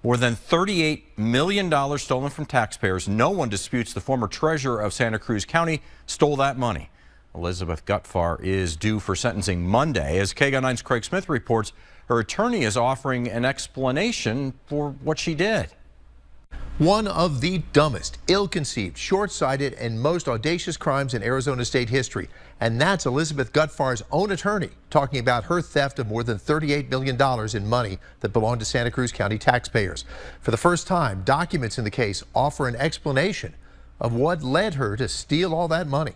More than $38 million stolen from taxpayers. No one disputes the former treasurer of Santa Cruz County stole that money. Elizabeth Gutfar is due for sentencing Monday. As KGUN 9's Craig Smith reports, her attorney is offering an explanation for what she did. One of the dumbest, ill-conceived, short-sighted, and most audacious crimes in Arizona state history. And that's Elizabeth Gutfar's own attorney talking about her theft of more than $38 million in money that belonged to Santa Cruz County taxpayers. For the first time, documents in the case offer an explanation of what led her to steal all that money.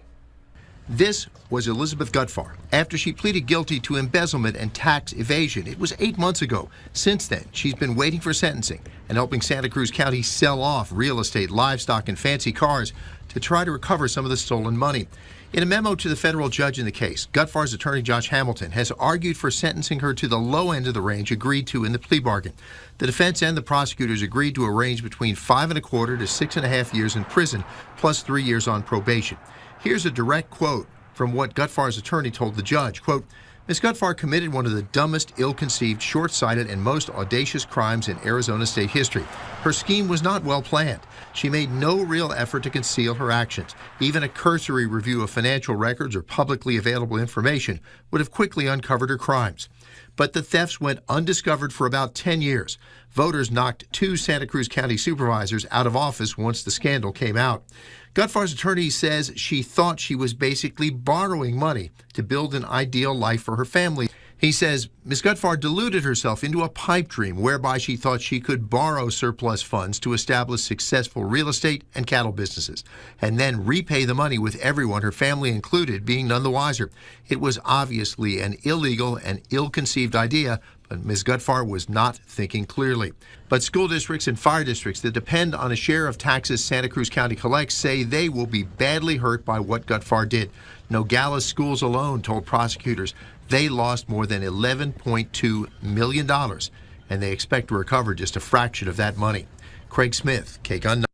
This was Elizabeth Gutfar after she pleaded guilty to embezzlement and tax evasion. It was 8 months ago. Since then, she's been waiting for sentencing and helping Santa Cruz County sell off real estate, livestock, and fancy cars to try to recover some of the stolen money. In a memo to the federal judge in the case, Gutfar's attorney Josh Hamilton has argued for sentencing her to the low end of the range agreed to in the plea bargain. The defense and the prosecutors agreed to a range between 5 1/4 to 6.5 years in prison, plus 3 years on probation. Here's a direct quote from what Gutfar's attorney told the judge. Quote, Ms. Gutfar committed one of the dumbest, ill-conceived, short-sighted, and most audacious crimes in Arizona state history. Her scheme was not well planned. She made no real effort to conceal her actions. Even a cursory review of financial records or publicly available information would have quickly uncovered her crimes. But the thefts went undiscovered for about 10 years. Voters knocked 2 Santa Cruz County supervisors out of office once the scandal came out. Gutfar's attorney says she thought she was basically borrowing money to build an ideal life for her family. He says Ms. Gutfar deluded herself into a pipe dream whereby she thought she could borrow surplus funds to establish successful real estate and cattle businesses, and then repay the money with everyone, her family included, being none the wiser. It was obviously an illegal and ill-conceived idea, but Ms. Gutfar was not thinking clearly. But school districts and fire districts that depend on a share of taxes Santa Cruz County collects say they will be badly hurt by what Gutfar did. Nogales schools alone told prosecutors they lost more than $11.2 million, and they expect to recover just a fraction of that money. Craig Smith, KGUN 9.